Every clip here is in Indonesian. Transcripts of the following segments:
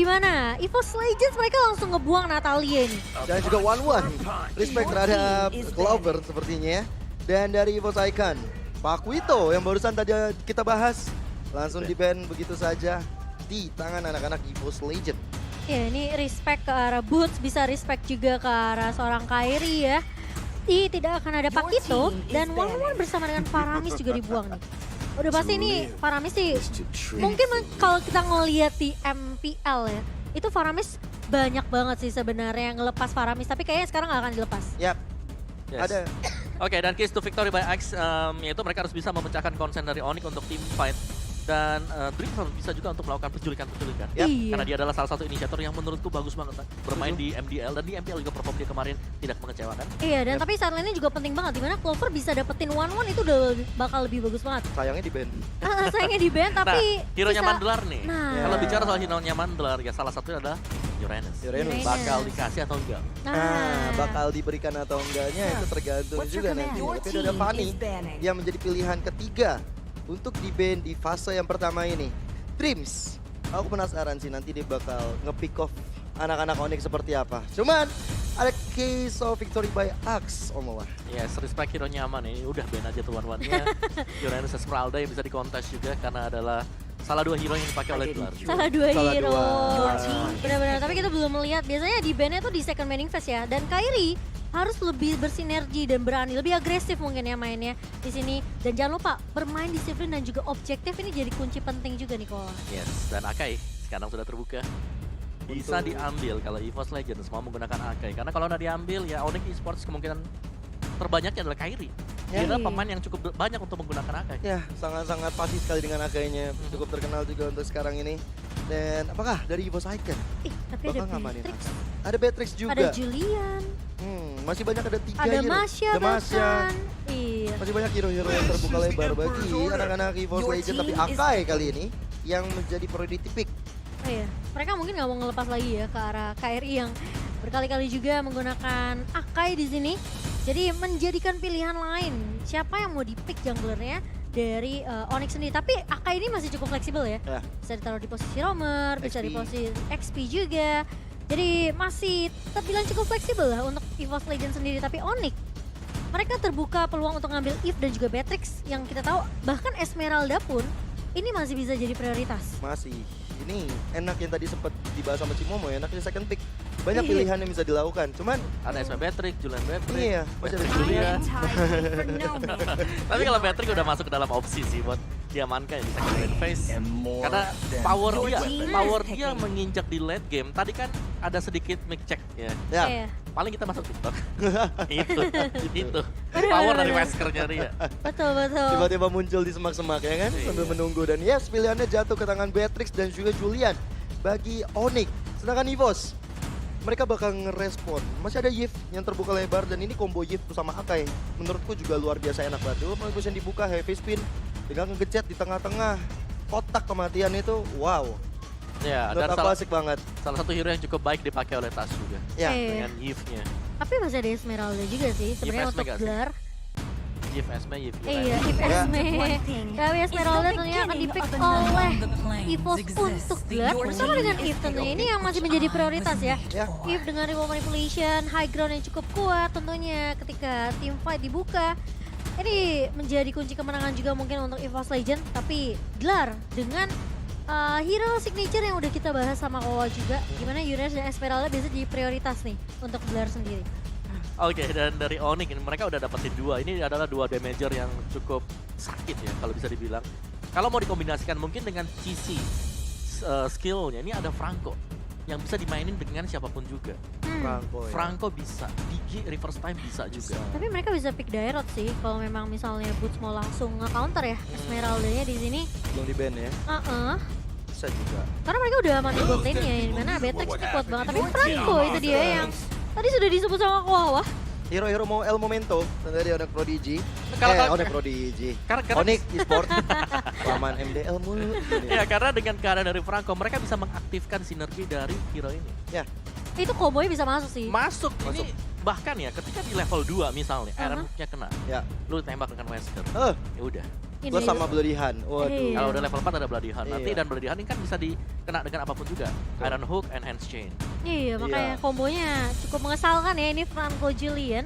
di mana EVOS Legends mereka langsung ngebuang Natalia nih. Dan juga 1-1. Respect terhadap Clover sepertinya ya. Dan dari EVOS Icon, Pakuito yang barusan tadi kita bahas. Langsung di-ban begitu saja di tangan anak-anak EVOS Legend. Ya ini respect ke arah Boots, bisa respect juga ke arah seorang Kairi ya. Tidak akan ada Pakito dan Wangwon bersama dengan Faramis juga dibuang nih. Udah pasti ini Faramis sih, mungkin kalau kita ngeliat di MPL ya, itu Faramis banyak banget sih sebenarnya yang ngelepas Faramis, tapi kayaknya sekarang nggak akan dilepas. Yap, Yes. ada. Oke, dan keys to victory by Axe, yaitu mereka harus bisa memecahkan konsen dari Onyx untuk team fight. Dan Dream harus bisa juga untuk melakukan penculikan-penculikan. Yap. Iya. Karena dia adalah salah satu inisiator yang menurutku bagus banget bermain di MDL. Dan di MPL juga perform dia kemarin tidak mengecewakan. Iya, dan Yep. tapi saat lainnya juga penting banget, dimana Clover bisa dapetin 1-1 itu udah bakal lebih bagus banget. Sayangnya di-ban. Sayangnya di ban, tapi Hero-nya bisa- Mandlar nih. Nah. Kalau bicara soal hero-nya Mandlar, ya salah satunya adalah Uranus. Uranus. Bakal dikasih atau enggak? Nah, bakal diberikan atau enggaknya itu tergantung juga nanti. Tapi ada Fanny yang menjadi pilihan ketiga untuk di-ban di fase yang pertama ini. Dreams, aku penasaran sih nanti dia bakal nge-pick off anak-anak Onyx seperti apa. Cuman ada case of victory by Axe, Omowa. Yes, respect hero-nya aman ini. Udah ban aja tuh one-one-nya. Uranus Esmeralda yang bisa dikontes juga karena adalah salah dua hero yang dipakai oleh Dlar. salah dua Salah hero. dua. Benar-benar, tapi kita belum melihat. Biasanya di ban-nya tuh di second banning phase ya. Dan Kairi harus lebih bersinergi dan berani, lebih agresif mungkin ya mainnya di sini. Dan jangan lupa bermain disiplin dan juga objektif ini jadi kunci penting juga nih Kola. Yes, dan Akai sekarang sudah terbuka. Bisa Untuk- diambil kalau EVOS Legends mau menggunakan Akai. Karena kalau udah diambil ya Onyx Esports kemungkinan terbanyaknya adalah Kairi. Dia adalah Iya. pemain yang cukup banyak untuk menggunakan Akai. Ya, sangat-sangat pasti sekali dengan Akainya. Cukup terkenal juga untuk sekarang ini. Dan apakah dari EVOS Icon? Tapi ada Bakal ngamanin Beatrix, Ada Beatrix juga. ada Julian, Masih banyak ada 3 ada hero. Masya Ada Masya. bahkan. Iya. Masih banyak hero-hero yang terbuka lebar bagi anak-anak EVOS Legend. Tapi Akai kali ini yang menjadi priority pick. Oh iya, mereka mungkin nggak mau ngelepas lagi ya ke arah KRI yang berkali-kali juga menggunakan Akai di sini. Jadi menjadikan pilihan lain. Siapa yang mau di-pick junglernya dari Onyx sendiri. Tapi Akai ini masih cukup fleksibel ya. Ya. Bisa ditaruh di posisi roamer, bisa XP. di posisi XP juga. Jadi masih terbilang cukup fleksibel lah untuk EVOS Legends sendiri. Tapi Onyx, mereka terbuka peluang untuk ngambil Eve dan juga Beatrix yang kita tahu. Bahkan Esmeralda pun ini masih bisa jadi prioritas. Masih. Ini enak yang tadi sempat dibahas sama Cimomo ya, enaknya second pick. Banyak Iya. pilihan yang bisa dilakukan. Cuman Ada Esme Patrick, Julian Patrick. iya, masih ada Beatrix Julia. juga. Tapi kalau Patrick udah masuk ke dalam opsi sih buat diamankan di second lane phase. Karena power dia menginjak di late game. Tadi kan ada sedikit mic check ya. Ya. Iya. Paling kita masuk TikTok. itu Bener, power bener, dari bener. Weskernya dia. Betul, betul. Tiba-tiba muncul di semak-semak ya kan, sambil Iya. menunggu. Dan yes, pilihannya jatuh ke tangan Beatrix dan juga Julian bagi Onyx. Sedangkan EVOS, mereka bakal ngerespon. Masih ada Yif yang terbuka lebar dan ini combo Yif sama Akai. Menurutku juga luar biasa enak banget. Dulu Magus yang dibuka heavy spin, tinggal ngegejet di tengah-tengah. Kotak kematian itu, wow. Ya, dan Menurut aku asik banget. salah satu hero yang cukup baik dipakai oleh Tas juga Ya, Iya. dengan Yves-nya. Tapi masih ada Esmeralda juga sih sebenarnya Esme untuk gak sih? gelar. Yves Esme, Yves Iya, Uranus. If Ya. Esme. Tapi Esmeralda tentunya akan di-pick oleh EVOS untuk gelar. Bersama dengan Eve tentunya ini yang masih menjadi prioritas ya. ya. Eve dengan remote manipulation, high ground yang cukup kuat tentunya ketika team fight dibuka. Ini menjadi kunci kemenangan juga mungkin untuk EVOS Legend. Tapi gelar dengan hero signature yang udah kita bahas sama Kowa juga. Gimana Uranus dan Esmeralda biasa jadi prioritas nih untuk gelar sendiri. Oke, dan dari Onyx ini mereka udah dapetin dua. Ini adalah dua damager yang cukup sakit ya kalau bisa dibilang. Kalau mau dikombinasikan mungkin dengan CC skillnya, ini ada Franco yang bisa dimainin dengan siapapun juga. Franco ya. Franco bisa, Digi reverse time bisa juga. Tapi mereka bisa pick direct sih kalau memang misalnya Boots mau langsung nge-counter ya Esmeralda-nya di sini. Belum di ban ya. Bisa juga. Karena mereka udah aman di bot lane-nya, di mana Beatrix ini kuat banget. Tapi Franco itu dia yang tadi sudah disebut sama Kowa. Hero-hero mau El Momento, tadi Onyx Prodigy. Kalau- Onyx Prodigy. Karena Onyx Esport. Laman MDL mulu. ya karena dengan keadaan dari Franco mereka bisa mengaktifkan sinergi dari hero ini. Ya, Itu kombonya bisa masuk sih. Masuk. Ini bahkan ya ketika di level 2 misalnya Aha. RM-nya kena, ya. lu tembak dengan Wesker. Eh, Ya udah. Plus sama Bloody Hand. Waduh. Iya. Kalau udah level 4 ada Bloody Hand nanti, Iya. dan Bloody Hand ini kan bisa dikena dengan apapun juga. Iron Hook and Hands Chain. Iya, makanya kombonya cukup mengesalkan ya ini Franco Julian.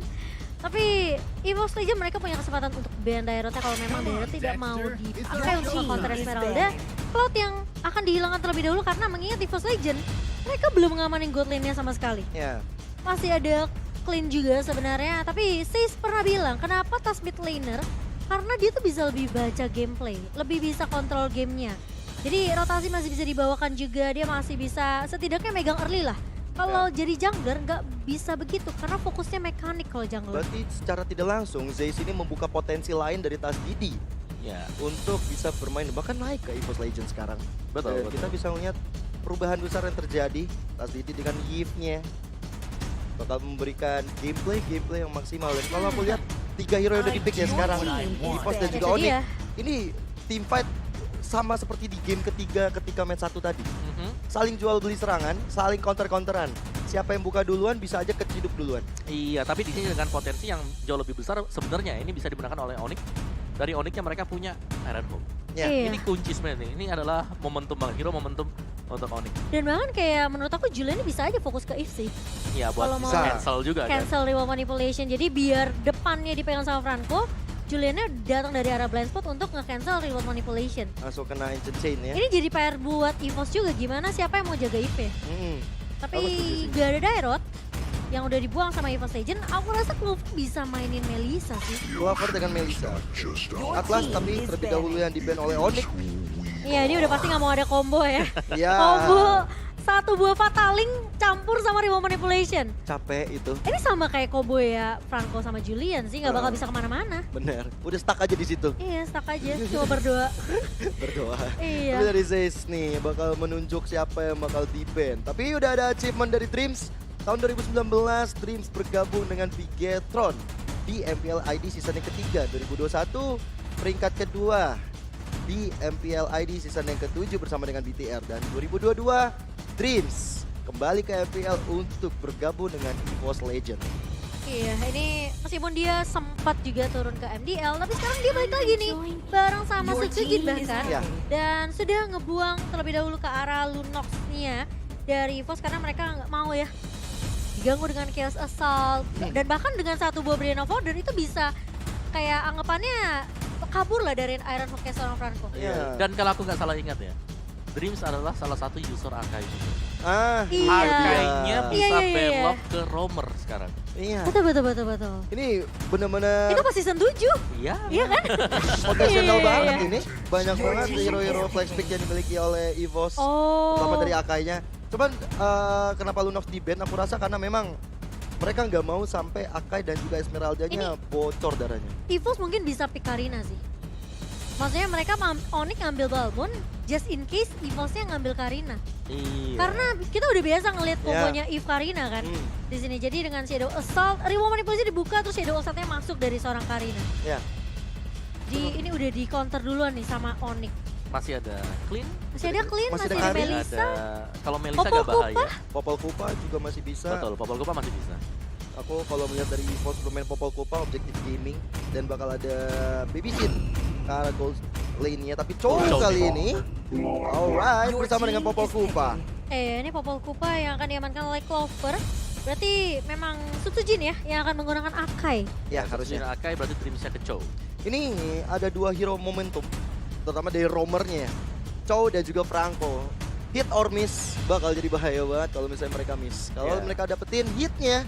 Tapi EVOS Legends mereka punya kesempatan untuk ban Dairotnya kalau memang Dairot tidak mau dipakai untuk counter Esmeralda. Cloud yang akan dihilangkan terlebih dahulu karena mengingat EVOS Legends mereka belum ngamanin god lane-nya sama sekali. Ya. Masih ada clean juga sebenarnya, tapi Seize pernah bilang kenapa tas mid laner karena dia tuh bisa lebih baca gameplay, lebih bisa kontrol gamenya. Jadi rotasi masih bisa dibawakan juga, dia masih bisa setidaknya megang early lah. Kalau jadi jungler nggak bisa begitu karena fokusnya mekanik kalau jungler. Berarti secara tidak langsung Zeiss ini membuka potensi lain dari tas Didi Ya, untuk bisa bermain bahkan naik ke EVOS Legends sekarang. betul, Dan betul. kita bisa melihat perubahan besar yang terjadi. Tas Didi dengan Yves-nya bakal memberikan gameplay yang maksimal. Dan kalau aku lihat 3 hero yang udah di-pick ya sekarang, EVOS dan juga Itu Onyx. dia. Ini team fight sama seperti di game ketiga ketika match 1 tadi. Saling jual beli serangan, saling counter-counteran. Siapa yang buka duluan bisa aja keciduk duluan. Iya, tapi di sini dengan potensi yang jauh lebih besar sebenarnya ini bisa digunakan oleh Onyx. Dari Onyx-nya mereka punya Iron Hook. Ya. Iya. Ini kunci sebenarnya nih. Ini adalah momentum banget, hero momentum untuk Onyx. Dan bahkan kayak menurut aku Julian ini bisa aja fokus ke Eve sih. Iya, buat Kalau mau bisa cancel juga kan. Cancel reward manipulation. Jadi biar depannya dipegang sama Franco, Juliannya datang dari arah blind spot untuk nge-cancel reward manipulation. Langsung kena ancient chain ya. Ini jadi PR buat EVOS juga, gimana siapa yang mau jaga Eve. Tapi Aku setuju sih. gak ada Dairot yang udah dibuang sama EVOS Legends, aku rasa Clover bisa mainin Melissa sih. Clover dengan Melissa. Atlas tapi terlebih dahulu yang di-ban oleh Onyx. Iya, dia udah pasti gak mau ada combo ya. Ya. Combo satu buah Fataling campur sama reward manipulation. Capek itu. Ini sama kayak combo ya Franco sama Julian sih, gak bakal bisa kemana-mana. Bener. Udah stuck aja di situ. Iya, stuck aja, cuma berdoa. Berdoa. Iya. Tapi dari Zeiss nih bakal menunjuk siapa yang bakal di-ban. Tapi udah ada achievement dari Dreams. Tahun 2019 Dreams bergabung dengan Bigetron di MPL ID season yang ketiga. 2021 peringkat kedua di MPL ID season yang ke-7 bersama dengan BTR. Dan 2022 Dreams kembali ke MPL untuk bergabung dengan EVOS Legends. Iya, ini meskipun dia sempat juga turun ke MDL, tapi sekarang dia balik lagi nih bareng sama Setsujin bahkan. Ya. Dan sudah ngebuang terlebih dahulu ke arah Lunox-nya dari EVOS karena mereka nggak mau ya diganggu dengan Chaos Assault. Dan bahkan dengan satu buah Brain of Order itu bisa kayak anggapannya kabur lah dari Iron Hook seorang Franco. Iya. Dan kalau aku nggak salah ingat ya, Dreams adalah salah satu user Akai juga. Iya. Akainya bisa Iya, iya, iya. belok ke Roamer sekarang. Iya. Betul. Ini bener-bener Itu pas season 7, Iya. iya kan? potensial Iya. banget ini. Banyak banget hero-hero flex pick yang dimiliki oleh EVOS. Oh. Terutama dari Akainya. Cuman kenapa Lunox di-ban aku rasa karena memang mereka nggak mau sampai Akai dan juga Esmeralda-nya bocor darahnya. EVOS mungkin bisa pick Karina sih. Maksudnya mereka Onyx ngambil Balmond, just in case EVOS-nya ngambil Karina. Iya. Karena kita udah biasa ngeliat kombonya Eve Karina kan di sini. Jadi dengan Shadow Assault, reward manipulasi dibuka terus Shadow Assault-nya masuk dari seorang Karina. Ya. Ini udah di counter duluan nih sama Onyx. Masih ada Clean. Masih ada Clean, Masih masih ada ada Karin, Melissa. Kalau Melissa Popol agak bahaya. Popol Kupa juga masih bisa. Betul, Popol Kupa masih bisa. Aku kalau melihat dari EVOS bermain Popol Kupa objektif gaming dan bakal ada babysit ke arah gold lane-nya. Tapi Chow kali ini alright bersama dengan Popol Kupa. Ini Popol Kupa yang akan diamankan oleh Clover. Berarti memang Setsujin ya yang akan menggunakan Akai. Ya Harusnya harusnya. Akai berarti Dreamsnya ke Chow. Ini ada dua hero momentum, terutama dari roamernya, Chow dan juga Franco. Hit or miss bakal jadi bahaya banget kalau misalnya mereka miss. Kalau Yeah. mereka dapetin hitnya,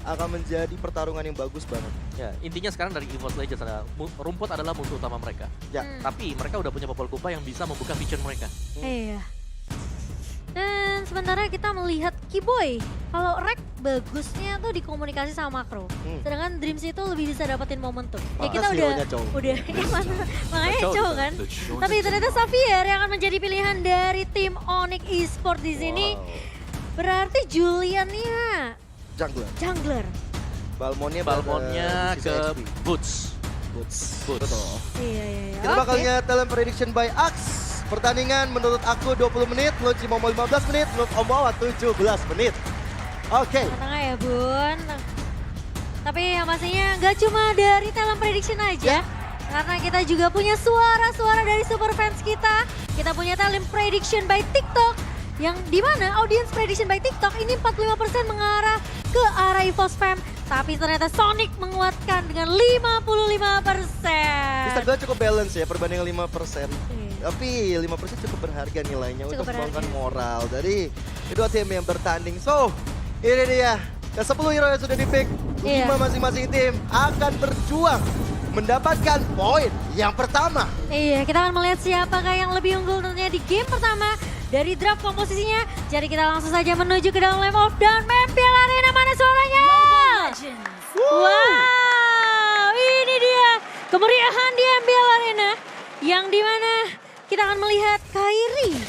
akan menjadi pertarungan yang bagus banget. Ya, intinya sekarang dari EVOS Legends adalah rumput adalah musuh utama mereka. Ya. Tapi mereka udah punya Popol Kupa yang bisa membuka vision mereka. Iya. Dan sementara kita melihat Kiboy, kalau Rek bagusnya tuh dikomunikasi sama makro. Sedangkan Dreams itu lebih bisa dapetin momentum. Ya kita Pantas udah hero-nya Chow. makanya Chow kan. Tapi ternyata Xavier yang akan menjadi pilihan dari tim Onyx Esports di sini. Berarti Julian-nya jungler. Balmonnya Balmonnya ke Boots. Betul. Iya. Kita bakal lihat talent prediction by Axe. Pertandingan menurut aku 20 menit, menurut si Momo 15 menit, menurut Om Wawa 17 menit. Oke. Tengah ya Bun. Tapi yang pastinya nggak cuma dari talent prediction aja. Karena kita juga punya suara-suara dari super fans kita. Kita punya talent prediction by TikTok. Yang dimana audience prediction by TikTok ini 45% mengarah ke arah EVOS Fam. Tapi ternyata Sonic menguatkan dengan 55%. Bisa bilang cukup balance ya perbandingan 5%. Iya. Tapi 5% cukup berharga nilainya Cukup untuk membangun berharga. moral dari kedua tim yang bertanding. So, ini dia. Ke-10 hero yang sudah di-pick, Iya. 5 masing-masing tim akan berjuang mendapatkan poin yang pertama. Iya, kita akan melihat siapakah yang lebih unggul tentunya di game pertama dari draft komposisinya. Jadi kita langsung saja menuju ke dalam Live Off dan MPL Arena, mana suaranya? Wow, ini dia kemeriahan di MPL Arena yang dimana kita akan melihat Kairi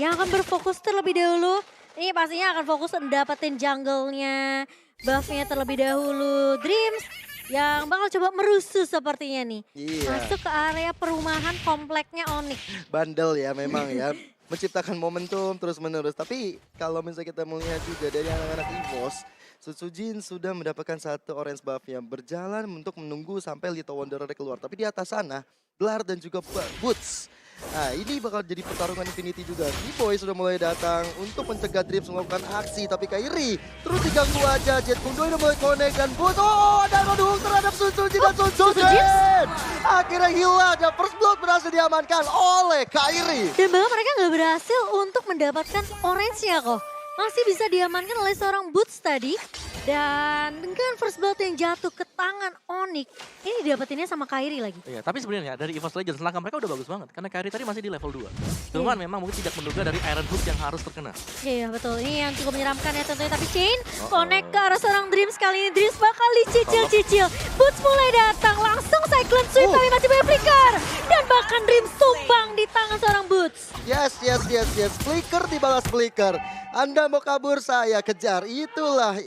yang akan berfokus terlebih dahulu. Ini pastinya akan fokus dapetin jungle-nya, buff-nya terlebih dahulu. Dreams yang bakal coba merusuh sepertinya nih. Iya. Masuk ke area perumahan kompleknya Onyx. Bandel ya memang ya. Menciptakan momentum terus-menerus. Tapi kalau misalnya kita melihat juga dari anak-anak EVOS, Sutsujin sudah mendapatkan satu orange buff yang berjalan untuk menunggu sampai Little Wanderer keluar. Tapi di atas sana, Blar dan juga Boots. Nah, ini bakal jadi pertarungan Infinity juga. T-Boy sudah mulai datang untuk mencegah Dreams melakukan aksi. Tapi Kairi terus diganggu aja. Jet Kung Doi udah mulai connect dan Boots. Oh, ada Rodung terhadap Sutsujin dan Sutsujin. Akhirnya hilang dan first blood berhasil diamankan oleh Kairi. Dan bahkan mereka nggak berhasil untuk mendapatkan orange-nya kok. Masih bisa diamankan oleh seorang Boots tadi. Dan dengan first blood yang jatuh ke tangan Onyx, ini dapetinnya sama Kairi lagi. Iya, tapi sebenarnya dari EVOS Legends langkah mereka udah bagus banget karena Kairi tadi masih di level 2. Cuman memang mungkin tidak menduga dari Iron Hook yang harus terkena. Iya betul, ini yang cukup menyeramkan ya tentunya. Tapi Chain connect ke arah seorang Dreams kali ini. Dreams bakal dicicil-cicil. Boots mulai datang, langsung Cyclone Sweep tapi masih banyak flicker. Dan bahkan Dreams tumbang di tangan seorang Boots. Yes. Flicker dibalas flicker. Anda mau kabur, saya kejar. Itulah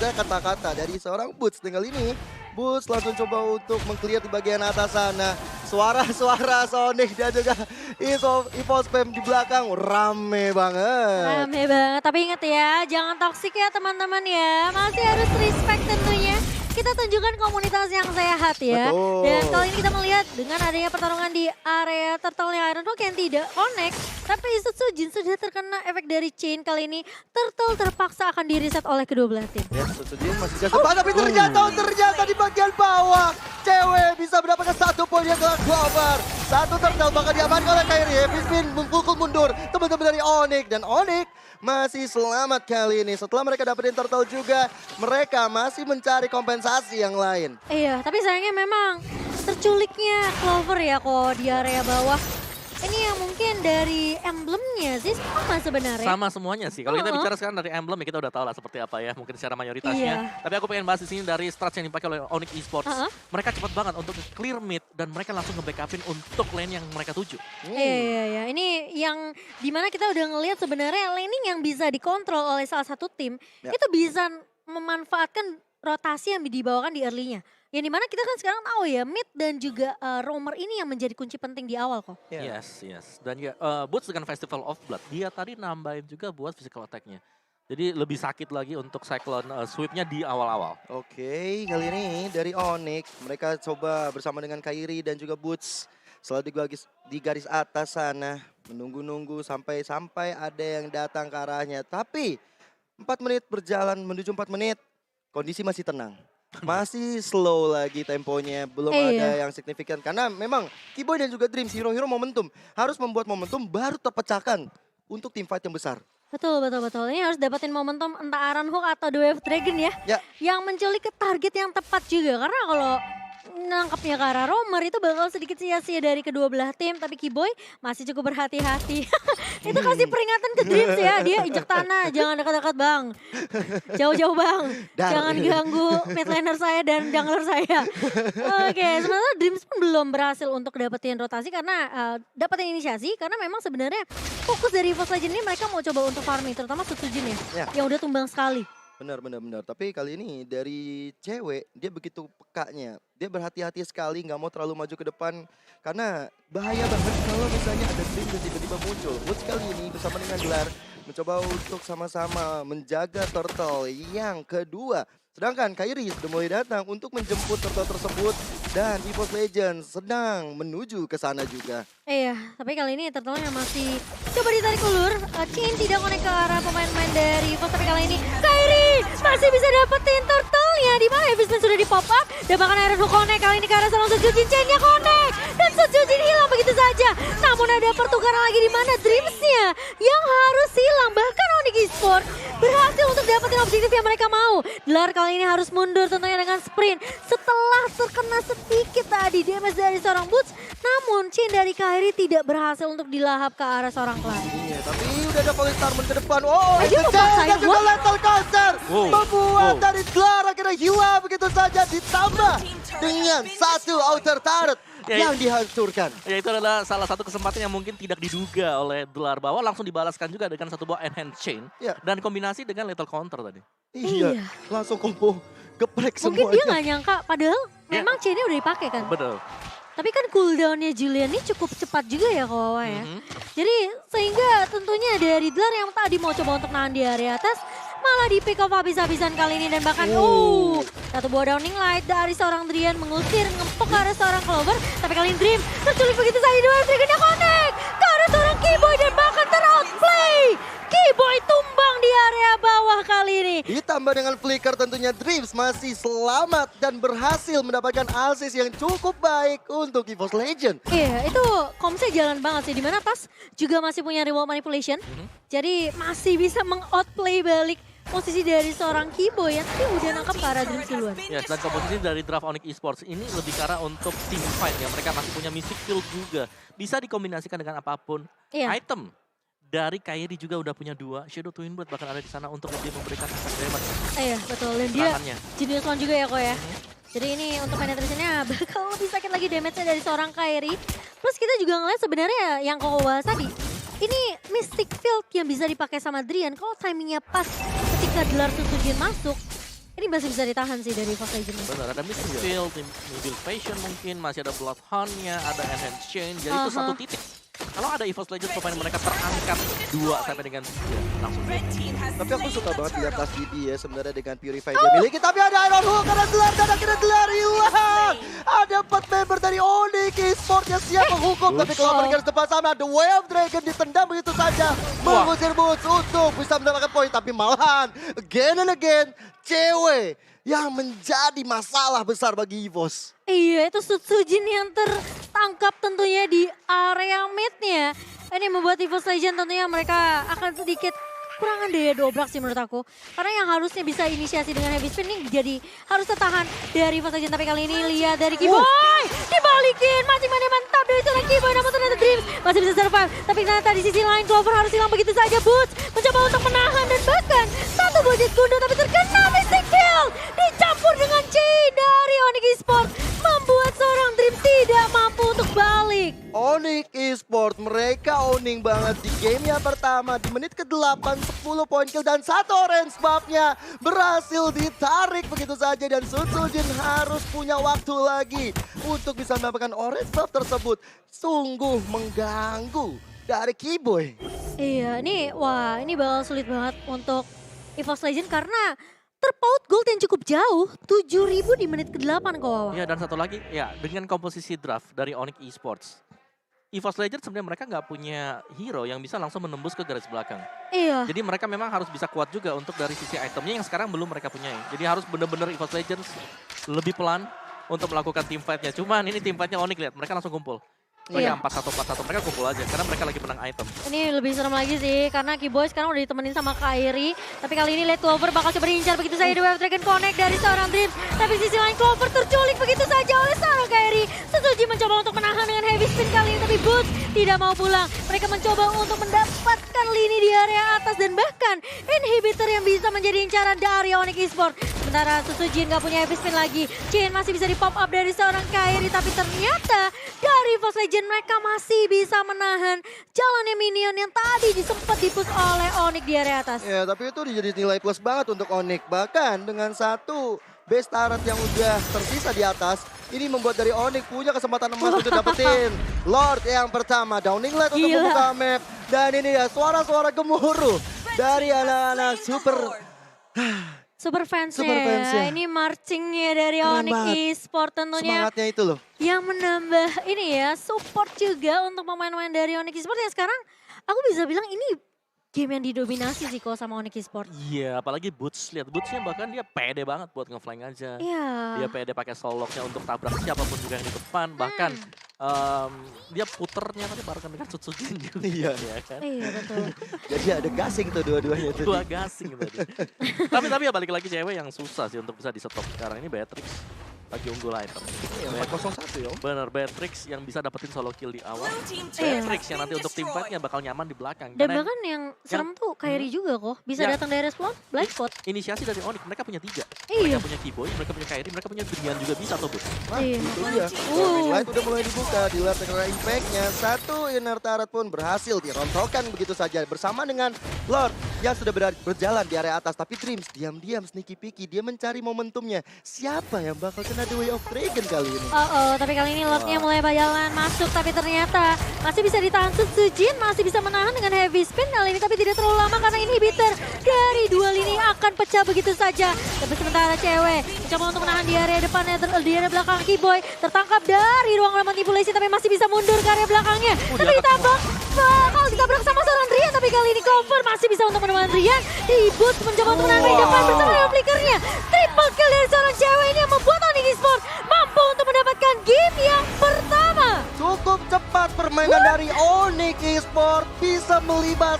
kata-kata dari seorang Boots. Dengan ini, Boots langsung coba untuk meng-clear di bagian atas sana. Suara-suara Sonic dan juga EVOS Fam di belakang rame banget. Rame banget, tapi ingat ya, jangan toksik ya teman-teman ya. Masih harus respect tentunya. Kita tunjukkan komunitas yang sehat ya. Betul. Dan kali ini kita melihat dengan adanya pertarungan di area Turtle-nya Iron Hook yang tidak connect. Tapi Sutsujin sudah terkena efek dari Chain kali ini. Turtle terpaksa akan di-reset oleh kedua belah tim. Ya, Sutsujin masih jatuh tapi ternyata di bagian bawah. Cewek bisa mendapatkan 1 poin yang kelas global. 1 turtle bakal diamankan oleh Kairi. Heavy spin memukul mundur teman-teman dari Onyx. Dan Onyx masih selamat kali ini. Setelah mereka dapetin turtle juga, mereka masih mencari kompensasi yang lain. Iya, tapi sayangnya memang terculiknya Clover ya kok di area bawah. Ini yang mungkin dari emblemnya sih sama sebenarnya. Sama semuanya sih. Kalau kita bicara sekarang dari emblem ya kita udah tahu lah seperti apa ya. Mungkin secara mayoritasnya. Iya. Tapi aku pengen bahas di sini dari strats yang dipakai oleh Onyx Esports. Mereka cepat banget untuk clear mid dan mereka langsung nge-backupin untuk lane yang mereka tuju. Iya. Ini yang dimana kita udah ngelihat sebenarnya laning yang bisa dikontrol oleh salah satu tim. Ya. Itu bisa memanfaatkan rotasi yang dibawakan di early-nya. Yang dimana kita kan sekarang tahu ya, mid dan juga roamer ini yang menjadi kunci penting di awal kok. Ya. Yes. Dan ya, Boots dengan Festival of Blood, dia tadi nambahin juga buat physical attack-nya. Jadi lebih sakit lagi untuk Cyclone Sweep-nya di awal-awal. Oke, kali ini dari Onyx, mereka coba bersama dengan Kairi dan juga Boots. Selalu di garis atas sana, menunggu-nunggu sampai ada yang datang ke arahnya. Tapi 4 menit berjalan menuju 4 menit, kondisi masih tenang. Masih slow lagi temponya, belum ada yang signifikan. Karena memang T-Boy dan juga Dreams, hero-hero momentum. Harus membuat momentum baru terpecahkan untuk tim fight yang besar. Betul. Ini harus dapetin momentum entah Iron Hook atau The Wave Dragon ya. Yang menculik ke target yang tepat juga. Karena kalau nangkapnya ke arah roamer itu bakal sedikit sia-sia dari kedua belah tim. Tapi Kiboy masih cukup berhati-hati. Itu kasih peringatan ke Dreams ya. Dia injek tanah, jangan dekat-dekat bang. Jauh-jauh bang. Jangan ganggu mid laner saya dan jungler saya. Oke, sementara Dreams pun belum berhasil untuk dapetin rotasi karena dapetin inisiasi. Karena memang sebenarnya fokus dari EVOS Legends ini mereka mau coba untuk farming. Terutama Sutsujin ya. Yang udah tumbang sekali. Benar. Tapi kali ini dari cewek, dia begitu pekanya. Dia berhati-hati sekali, nggak mau terlalu maju ke depan. Karena bahaya banget kalau misalnya ada Dream dan tiba-tiba muncul. Woods kali ini bersama dengan Glar mencoba untuk sama-sama menjaga turtle yang kedua. Sedangkan Kairi sudah mulai datang untuk menjemput turtle tersebut. Dan EVOS Legends sedang menuju ke sana juga. Iya, tapi kali ini turtle-nya masih coba ditarik ulur. Chin tidak connect ke arah pemain-pemain dari EVOS, tapi kali ini Kairi masih bisa dapetin turtle-nya. Di mana Heavy Spin sudah di pop up dan bahkan Iron Hook connect kali ini ke arah seorang Sujin. Chain-nya connect dan Sujin hilang begitu saja. Namun ada pertukaran lagi di mana Dreams-nya yang harus hilang. Bahkan Onyx Esports berhasil untuk dapetin objektif yang mereka mau. Dlar kali ini harus mundur tentunya dengan sprint setelah terkena sedikit tadi damage dari seorang Boots. Namun Chain dari Kairi tidak berhasil untuk dilahap ke arah seorang Clan. Iya, tapi udah ada Fallen Starman ke depan. Oh, dia mau paksain, dan juga what? lethal caster. Wow, Membuat wow. dari Dlar akhirnya hilang begitu saja. Ditambah dengan satu outer turret Ya, yang dihancurkan. Ya itu adalah salah satu kesempatan yang mungkin tidak diduga oleh Dlar bahwa langsung dibalaskan juga dengan satu buah enhance chain Ya. dan kombinasi dengan lethal counter tadi. Iya, langsung combo geprek Mungkin semuanya. dia nggak nyangka, padahal Ya. memang chainnya udah dipakai kan. Betul. Tapi kan cooldownnya Julian ini cukup cepat juga ya Kawawa ya. Mhm. Jadi sehingga tentunya dari Dlar yang tadi mau coba untuk nahan di area atas, malah di pick off habis-habisan kali ini. Dan bahkan satu buah downing light dari seorang Drian mengusir ngempuk ke arah seorang Clover. Tapi kali ini Dream terculik begitu saja, dua Dragonnya connect ke arah seorang Keyboy dan bahkan ter-outplay. Keyboy tumbang di area bawah kali ini. Ditambah dengan flicker tentunya Dreams masih selamat dan berhasil mendapatkan assist yang cukup baik untuk EVOS Legend. Iya, itu komsnya jalan banget sih. Dimana Tas juga masih punya reward manipulation. Jadi masih bisa meng-outplay balik posisi dari seorang Keyboy yang tadi udah nangkap ke arah Dreams duluan. Ya, dan komposisi dari draft Onyx Esports ini lebih ke arah untuk team fight ya. Mereka masih punya Mystic Field juga. Bisa dikombinasikan dengan apapun. Iya. Item dari Kairi juga udah punya 2. Shadow Twin Bird bahkan ada di sana untuk lebih memberikan efek damage. Iya, betul. Dan dia Serangannya. Genius One juga ya kok ya. Jadi ini untuk penetrasinya bakal lebih sakit lagi damage-nya dari seorang Kairi. Plus kita juga ngeliat sebenarnya yang Koko bahas tadi. Ini Mystic Field yang bisa dipakai sama Drian. Kalau timingnya pas ketika Dlar Susujin masuk, ini masih bisa ditahan sih dari EVOS Legends. Benar, ada Mystic Field, Mobil Passion mungkin, masih ada Bloodhound-nya, ada Enhanced Chain. Jadi itu satu titik. Kalau ada EVOS Legends pemain mereka terangkat 2 sampai dengan 3 langsung. Tapi aku suka banget lihat Tas Didi ya sebenarnya dengan Purify dia miliki. Tapi ada Iron Hook karena Dlar dan akhirnya Dlar hilang. Ada 4 member dari Onyx Esports yang siap menghukum. Tapi kalau mereka di tempat sama The Way of Dragon ditendang begitu saja. Mengusir Boots untuk bisa mendapatkan poin. Tapi malahan again and again cewek yang menjadi masalah besar bagi EVOS. Iya, itu Sujin yang tertangkap tentunya di area mid-nya. Ini membuat EVOS Legends tentunya mereka akan sedikit kurangan daya dobrak sih menurut aku. Karena yang harusnya bisa inisiasi dengan heavy spin ini jadi harus tertahan dari EVOS Legends. Tapi kali ini lihat dari Keyboy dibalikin. Masih mantap dari seorang Keyboy, namun ternyata Dreams masih bisa survive. Tapi ternyata di sisi lain Clover harus hilang begitu saja. Boots mencoba untuk menahan dan bahkan satu budget kundo tapi terkena Mystic Field. Dicampur dengan chain dari Onyx Esports membuat seorang Dreams tidak mampu untuk balik. Onyx Esports mereka owning banget di game yang pertama di menit ke-8 10 poin kill dan 1 orange buff-nya berhasil ditarik begitu saja dan Sujin harus punya waktu lagi untuk bisa mendapatkan orange buff tersebut. Sungguh mengganggu dari Keyboy. Iya, ini bakal sulit banget untuk EVOS Legends karena terpaut gold yang cukup jauh, 7.000 di menit ke-8 kok Wawa. Ya, dan satu lagi ya dengan komposisi draft dari Onyx Esports. EVOS Legends sebenarnya mereka nggak punya hero yang bisa langsung menembus ke garis belakang. Iya. Jadi mereka memang harus bisa kuat juga untuk dari sisi itemnya yang sekarang belum mereka punyai. Jadi harus benar-benar EVOS Legends lebih pelan untuk melakukan team fight-nya. Cuman ini team fight-nya Onyx lihat, mereka langsung kumpul. Iya. Mereka 4-1-4-1, mereka kumpul aja karena mereka lagi menang item. Ini lebih serem lagi sih karena Keyboy sekarang udah ditemenin sama Kairi. Tapi kali ini Late Clover bakal coba diincar begitu saja The Wave Dragon connect dari seorang Dreams. Tapi sisi lain Clover terculik begitu saja oleh seorang Kairi. Suzuki mencoba untuk menahan dengan heavy spin kali ini tapi Boots tidak mau pulang. Mereka mencoba untuk mendapatkan lini di area atas dan bahkan inhibitor yang bisa menjadi incaran dari Onyx Esports. Sementara Suzuki nggak punya heavy spin lagi. Chain masih bisa di pop up dari seorang Kairi tapi ternyata dari EVOS Legends mereka masih bisa menahan jalannya minion yang tadi sempat dipus oleh Onyx di area atas. Ya, tapi itu jadi nilai plus banget untuk Onyx. Bahkan dengan satu base turret yang udah tersisa di atas, ini membuat dari Onyx punya kesempatan emas untuk dapetin Lord yang pertama. Downing Light untuk Gila. membuka map. Dan ini ya suara-suara gemuruh dari anak-anak super Super fansnya Super fansnya. ya. Ini marchingnya dari Keren Onyx banget. Esports tentunya. Semangatnya itu loh. Yang menambah ini ya, support juga untuk pemain-pemain dari Onyx Esports yang sekarang aku bisa bilang ini game yang didominasi sih kalau sama Onyx Esports. Iya, apalagi Boots. Lihat Bootsnya bahkan dia pede banget buat ngeflank aja. Iya. Dia pede pakai soloknya untuk tabrak siapapun juga yang di depan. Bahkan dia puternya tadi barengan dengan Sutsujin juga. Iya. Ya kan? Iya betul. Jadi ada gasing tuh dua-duanya tuh. Dua gasing tadi. tapi ya balik lagi cewek yang susah sih untuk bisa di stop sekarang ini Beatrix. Lagi unggul item. Iya, 401 ya. Bener, Beatrix yang bisa dapetin solo kill di awal. Iya. Beatrix yang nanti untuk tim fight-nya bakal nyaman di belakang. Dan Karena bahkan yang serem tuh Kairi juga kok. Bisa Ya. datang dari respawn, blind spot. inisiasi dari Onyx, mereka punya 3. Iya. Mereka punya Keyboy, mereka punya Kairi, mereka punya Brian juga bisa tuh, Bud. Wah, Iya. itu dia. Light udah mulai dibuka, dilihat dengan impact-nya. Satu inner turret pun berhasil dirontokkan begitu saja. Bersama dengan Lord yang sudah berjalan di area atas. Tapi Dreams diam-diam sneaky peeky, dia mencari momentumnya. Siapa yang bakal kena The Way of Dragon kali ini? Oh, tapi kali ini Lordnya mulai berjalan masuk, tapi ternyata masih bisa ditahan Sutsujin, masih bisa menahan dengan heavy spin kali ini, tapi tidak terlalu lama karena inhibitor dari dua lini akan pecah begitu saja. Tapi sementara cewek mencoba untuk menahan di area depannya, di area belakang Keyboy tertangkap dari ruang manipulasi, tapi masih bisa mundur ke area belakangnya. Tapi ditabrak, bakal ditabrak sama seorang Rian, tapi kali ini cover masih bisa untuk menemukan Rian. Di Boots mencoba untuk menahan di depan bersama dengan flickernya. Triple kill dari seorang cewek ini yang membuat Onyx Esports mampu untuk mendapatkan game yang pertama. Cukup cepat permainan dari Onyx Esports bisa melibas